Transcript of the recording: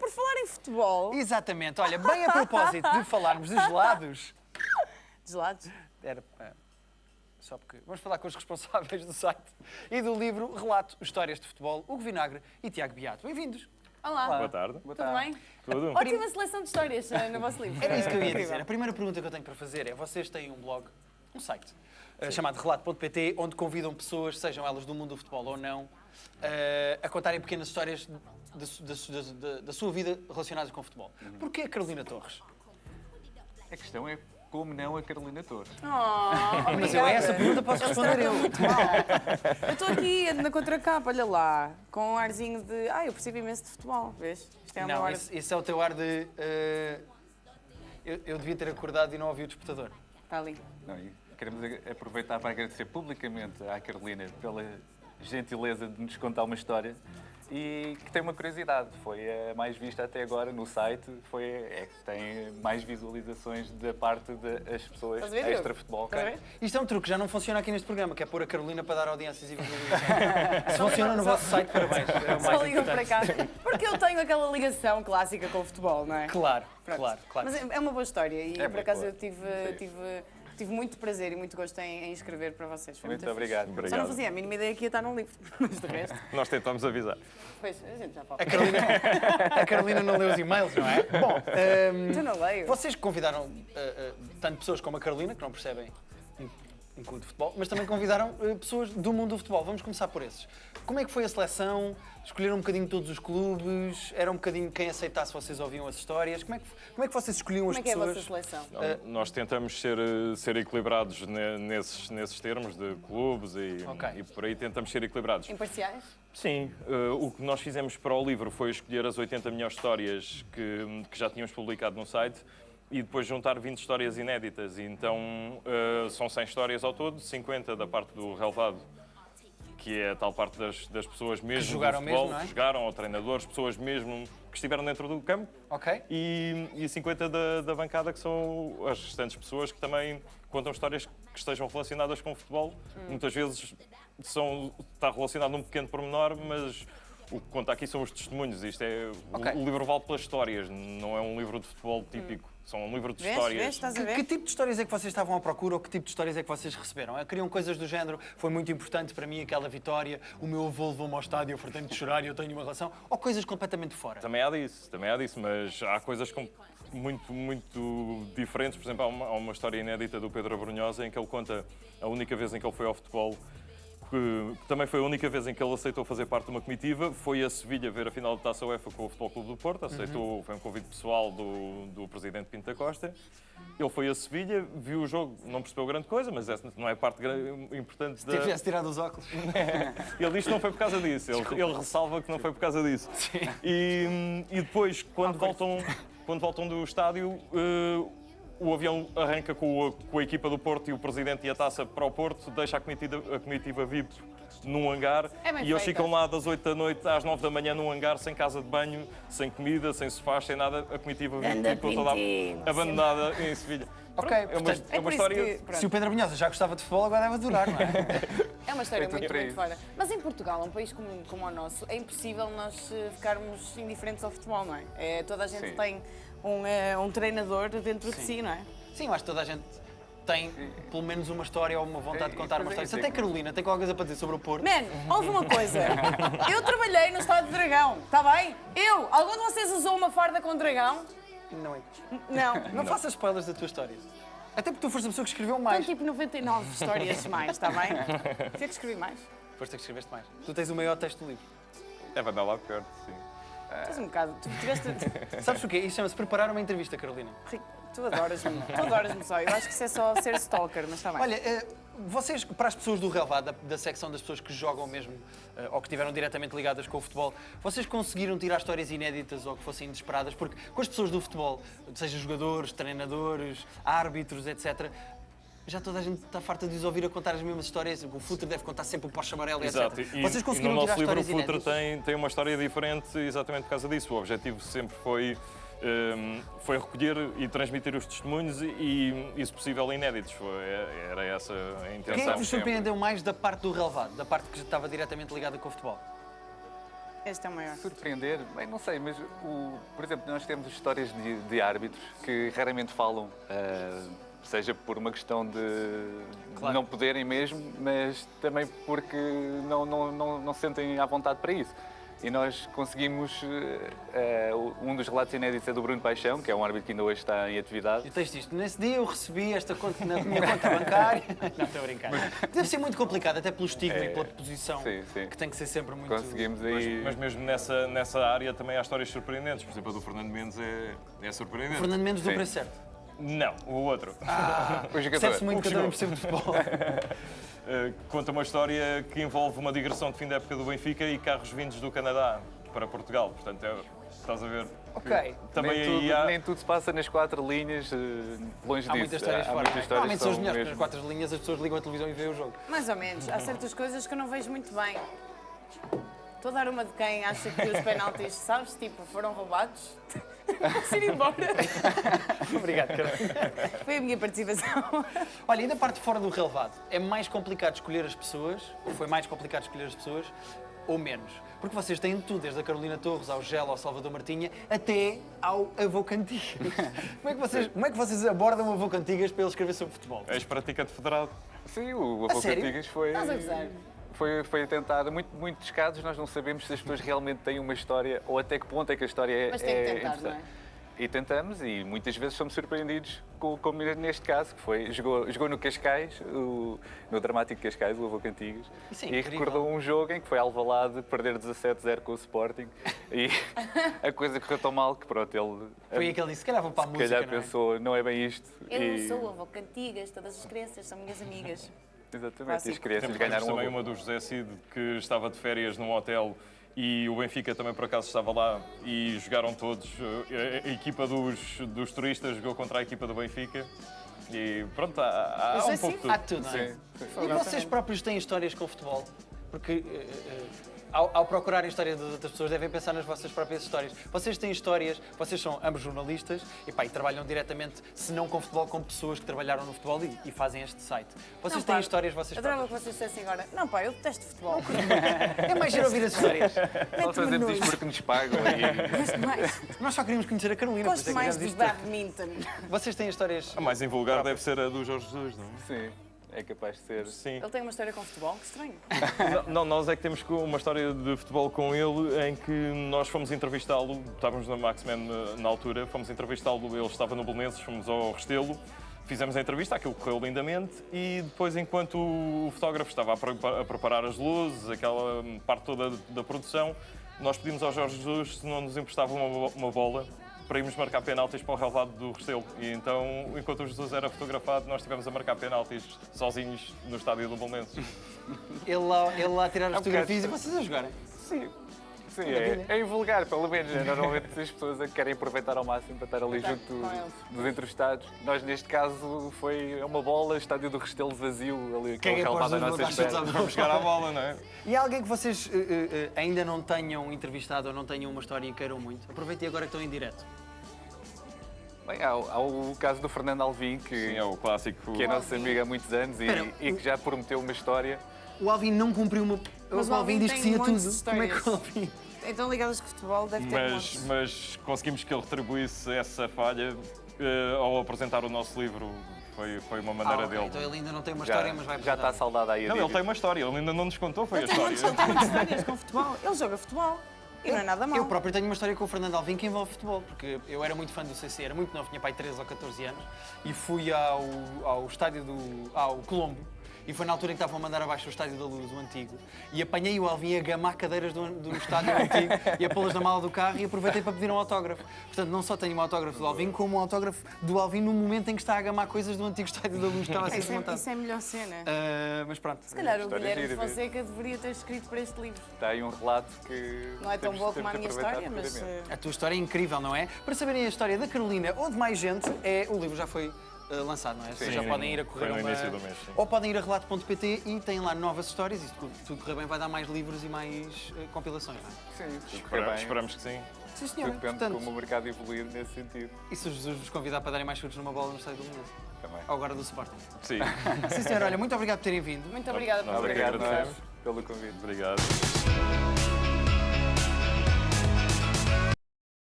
por falar em futebol... Exatamente. Olha, bem a propósito de falarmos de gelados... Gelados? Era... Só porque vamos falar com os responsáveis do site e do livro Relato Histórias de Futebol, Hugo Vinagre e Tiago Beato. Bem-vindos. Olá. Boa tarde. Tudo bem? Tudo? Ótima seleção de histórias no vosso livro. Era isso que eu ia Incrível. dizer. A primeira pergunta que eu tenho para fazer é: vocês têm um blog, um site, chamado relato.pt, onde convidam pessoas, sejam elas do mundo do futebol ou não, a contarem pequenas histórias da sua vida relacionadas com o futebol. Porquê a Carolina Torres? A questão é como não a Carolina Torres. Mas eu a essa pergunta posso responder eu. Muito mal. Eu estou aqui na contracapa, olha lá, com um arzinho de... eu percebo imenso de futebol, vês? Isto é o meu Não, ar... isso é o teu ar de... eu devia ter acordado e não ouvi o despertador. Está ali. Não, e queremos aproveitar para agradecer publicamente à Carolina pela gentileza de nos contar uma história e que tem uma curiosidade. Foi a mais vista até agora no site, é que tem mais visualizações da parte das pessoas Estás a ver, extra-futebol. Estás a ver? Isto é um truque que já não funciona aqui neste programa, que é pôr a Carolina para dar audiências e visualizações. Se funciona no vosso site, parabéns. É o Só mais ligam para importante. cá. Porque eu tenho aquela ligação clássica com o futebol, não é? Claro, Pronto. claro. Mas é uma boa história e É por muito acaso boa. eu tive muito prazer e muito gosto em escrever para vocês. Foi Muito fixe. obrigado. Só não fazia a mínima ideia que ia estar num livro, mas de resto, Nós tentamos avisar. pois, a gente já fala. A Carolina não lê os e-mails, não é? Bom, Tu não leio? vocês convidaram tanto pessoas como a Carolina, que não percebem um clube de futebol, mas também convidaram pessoas do mundo do futebol. Vamos começar por esses. Como é que foi a seleção? Escolheram um bocadinho todos os clubes? Era um bocadinho quem aceitasse vocês ouviam as histórias? Como é que vocês escolhiam Como as é que é a pessoas? vossa seleção? Nós tentamos ser equilibrados nesses termos de clubes Ok. e por aí tentamos ser equilibrados. Imparciais? Sim, o que nós fizemos para o livro foi escolher as 80 melhores histórias que já tínhamos publicado no site e depois juntar 20 histórias inéditas. E então são 100 histórias ao todo, 50 da parte do relevado, que é a tal parte das pessoas mesmo Que jogaram do futebol, mesmo, não é? que jogaram, ou treinadores, pessoas mesmo que estiveram dentro do campo, Ok? e 50 da bancada, que são as restantes pessoas que também contam histórias que estejam relacionadas com o futebol. Muitas vezes está relacionado num pequeno pormenor, mas o que conta aqui são os testemunhos. Isto é, Ok. o livro vale pelas histórias, não é um livro de futebol típico. São um livro de Vês? histórias. Vês? Estás a Que ver? tipo de histórias é que vocês estavam à procura ou que tipo de histórias é que vocês receberam? Queriam coisas do género, foi muito importante para mim aquela vitória, o meu avô levou-me ao estádio, eu fartei de chorar e eu tenho uma relação, ou coisas completamente fora? Também há disso, mas há coisas muito diferentes. Por exemplo, há uma história inédita do Pedro Abrunhosa em que ele conta a única vez em que ele foi ao futebol, que também foi a única vez em que ele aceitou fazer parte de uma comitiva, foi a Sevilha ver a final da Taça UEFA com o Futebol Clube do Porto, aceitou, foi um convite pessoal do presidente Pinto da Costa. Ele foi a Sevilha, viu o jogo, não percebeu grande coisa, mas essa não é parte importante da... Tivesse tirado os óculos. Ele diz que não foi por causa disso, ele ressalva que não foi por causa disso. E depois, quando voltam do estádio, o avião arranca com a equipa do Porto e o presidente e a taça para o Porto, deixa a comitiva VIP num hangar É bem e eles feita. ficam lá das 8 da noite às 9 da manhã num hangar, sem casa de banho, sem comida, sem sofás, sem nada. A comitiva VIP ficou toda abandonada em Sevilha. Ok, Pronto, portanto, é uma por isso história... que- pronto. Se o Pedro Abrunhosa já gostava de futebol, agora deve adorar, não é? É uma história Foi tudo muito, para muito isso. fora. Mas em Portugal, um país como o nosso, é impossível nós ficarmos indiferentes ao futebol, não é? Toda a gente Sim. tem um treinador dentro de si, não é? Sim, eu acho que toda a gente tem pelo menos uma história ou uma vontade de contar uma Pois é, história. Se sim. até a Carolina tem qualquer coisa para dizer sobre o Porto. Man, houve uma coisa. Eu trabalhei no Estádio do Dragão, está bem? Algum de vocês usou uma farda com dragão? Não é. Não. Não faças spoilers da tua história. Até porque tu foste a pessoa que escreveu Tem mais. tipo 99 histórias mais, está bem? Tive que escrever mais. Foste a que escreveste mais. Tu tens o maior texto do livro. Vai dar lá perto, sim. Tens um bocado. Tu tiveste. Sabes o quê? Isso chama-se preparar uma entrevista, Carolina. Tu adoras-me só. Eu acho que isso é só ser stalker, mas está bem. Olha, vocês, para as pessoas do relevado, da secção das pessoas que jogam mesmo, ou que estiveram diretamente ligadas com o futebol, vocês conseguiram tirar histórias inéditas ou que fossem inesperadas? Porque com as pessoas do futebol, seja jogadores, treinadores, árbitros, etc., já toda a gente está farta de os ouvir a contar as mesmas histórias. O Futre deve contar sempre o Porsche amarelo, Exato. etc. E Vocês conseguiram no tirar nosso livro o histórias Futre inéditas? tem uma história diferente exatamente por causa disso. O objetivo sempre foi recolher e transmitir os testemunhos e se possível, inéditos. Era essa a intenção. Quem é que vos sempre. surpreendeu mais da parte do relevado, da parte que estava diretamente ligada com o futebol? Este é o maior. Surpreender, bem, não sei, mas por exemplo, nós temos histórias de árbitros que raramente falam, seja por uma questão de não poderem mesmo, mas também porque não se sentem à vontade para isso. E nós conseguimos, um dos relatos inéditos é do Bruno Paixão, que é um árbitro que ainda hoje está em atividade. E tens isto, nesse dia eu recebi esta conta na minha conta bancária. Não, estou a brincar. Deve ser muito complicado, até pelo estigma e pela posição, sim. que tem que ser sempre muito... Conseguimos aí... Mas mesmo nessa área também há histórias surpreendentes. Por exemplo, a do Fernando Mendes é surpreendente. Fernando Mendes do Sim. preço certo. Não, o outro. O jogador. Percebe-se muito que eu não percebo de futebol. Conta uma história que envolve uma digressão de fim da época do Benfica e carros vindos do Canadá para Portugal. Portanto, estás a ver? Ok. Também Nem tudo se passa nas 4 linhas, longe Há disso. muitas histórias Há fora. muitas Normalmente são as que melhores, mesmo- porque nas 4 linhas as pessoas ligam a televisão e veem o jogo. Mais ou menos. Há certas coisas que eu não vejo muito bem. Estou a dar uma de quem acha que os penaltis, sabes, tipo, foram roubados. Posso ir embora. Obrigado, Carolina. Foi a minha participação. Olha, e da parte fora do relevado, é mais complicado escolher as pessoas, ou foi mais complicado escolher as pessoas, ou menos? Porque vocês têm de tudo, desde a Carolina Torres, ao Gelo, ao Salvador Martinha, até ao Avô Cantigas. Como é que vocês abordam o Avô Cantigas para ele escrever sobre futebol? ex-praticante federado. Sim, o Avô sério? Cantigas foi... Estás a gozar? Foi tentar, muitos casos nós não sabemos se as pessoas realmente têm uma história ou até que ponto é que a história é Mas tem que tentar, interessante. não é? E tentamos e muitas vezes somos surpreendidos, como neste caso, que foi, jogou no Cascais, no dramático Cascais, o Avô Cantigas, Isso é e incrível. recordou um jogo em que foi Alvalade perder 17-0 com o Sporting e a coisa correu tão mal que pronto, ele Foi aquele disse, se calhar vou para a se música, calhar não é? pensou, não é bem isto. Eu e... não sou avó Cantigas, todas as crianças são minhas amigas. Exatamente, e as Clássico. crianças Temos ganharam também avô. uma do José Cid, que estava de férias num hotel e o Benfica também por acaso estava lá e jogaram todos. A equipa dos turistas jogou contra a equipa do Benfica e pronto, há José um pouco Cid? tudo. Há tudo, não é? Sim. E vocês próprios têm histórias com o futebol? Porque ao procurarem a história das outras pessoas devem pensar nas vossas próprias histórias. Vocês têm histórias, vocês são ambos jornalistas e trabalham diretamente, se não com futebol, com pessoas que trabalharam no futebol e fazem este site. Vocês Não, têm pá, histórias vocês Adorava próprios? que vocês dissessem agora. Não, pá, eu detesto futebol. É mais giro ouvir as histórias. Nós fazemos isto porque nos pagam e... Gosto mais. Nós só queríamos conhecer a Carolina. por isso Gosto é que mais fizemos de isto. badminton. Vocês têm histórias... A mais invulgar deve ser a do Jorge Jesus, não é? Sim, é capaz de ser. Sim. Ele tem uma história com futebol? Que estranho. Não, nós é que temos uma história de futebol com ele em que nós fomos entrevistá-lo, estávamos na Maxman na altura, fomos entrevistá-lo, ele estava no Belenenses, fomos ao Restelo, fizemos a entrevista, aquilo correu lindamente e depois, enquanto o fotógrafo estava a preparar as luzes, aquela parte toda da produção, nós pedimos ao Jorge Jesus se não nos emprestava uma bola para irmos marcar penaltis para o relvado do Restelo. E então, enquanto o Jesus era fotografado, nós estivemos a marcar penaltis sozinhos no estádio do Belenenses. Ele lá a tirar as fotografias e vocês a jogarem. Sim. Sim, é invulgar, pelo menos. Normalmente as pessoas querem aproveitar ao máximo para estar ali Estar junto com eles. dos entrevistados. Nós, neste caso, foi uma bola, estádio do Restelo vazio, ali aquele Caguei para os relvado à dois, nossa vou dar chutes à espera. bola. Vamos jogar à bola, não é? E há alguém que vocês ainda não tenham entrevistado ou não tenham uma história e queiram muito? Aproveitem agora que estão em direto. Bem, há o caso do Fernando Alvim, Sim, é o clássico. que é nosso amigo há muitos anos Espera, e que já prometeu uma história. O Alvin não cumpriu uma... Mas o Alvin diz que tem sim a montes tudo. de Como é que o histórias. Alvin... Então, ligadas com futebol, deve ter montes. Mas conseguimos que ele retribuísse essa falha ao apresentar o nosso livro. Foi uma maneira ok, dele. então ele ainda não tem uma Já, história, mas vai já está apresentar. saudado aí a Não, ele dívida. tem uma história, ele ainda não nos contou, foi a Ele tem montes história. de histórias com futebol. Ele joga futebol. E não é nada mau. Eu próprio tenho uma história com o Fernando Alvim que envolve futebol, porque eu era muito fã do CC, era muito novo, tinha pai 13 ou 14 anos, e fui ao estádio ao Colombo, e foi na altura em que estavam a mandar abaixo o Estádio da Luz, o antigo, e apanhei o Alvim a gamar cadeiras do estádio antigo e a pô-las na mala do carro e aproveitei para pedir um autógrafo. Portanto, não só tenho um autógrafo do Alvim, como um autógrafo do Alvim no momento em que está a gamar coisas do antigo Estádio da Luz que estava a ser desmontado. Isso é a melhor cena. Mas pronto. Se calhar o História Guilherme gira, Fonseca deveria ter escrito para este livro. Está aí um relato que... Não é tão temos- boa como a temos minha de aproveitar história, mas... devidamente. A tua história é incrível, não é? Para saberem a história da Carolina ou de mais gente, o livro já foi lançado, não é? Vocês já Sim, podem ir a correr foi no a uma... início do mês, sim. Ou podem ir a relato.pt e têm lá novas histórias e se tudo correr bem vai dar mais livros e mais compilações, não é? Sim, se correr bem. Esperamos que sim. Sim, senhora. Tudo depende de como o mercado evoluir nesse sentido. E se o Jesus vos convidar para darem mais chutes numa bola no estádio do Belenenses? Também. Ou agora do Sporting? Sim. Sim, senhora. Olha, muito obrigado por terem vindo. Muito obrigada por Nós é que Obrigado agradecemos. nós pelo convite. Obrigado.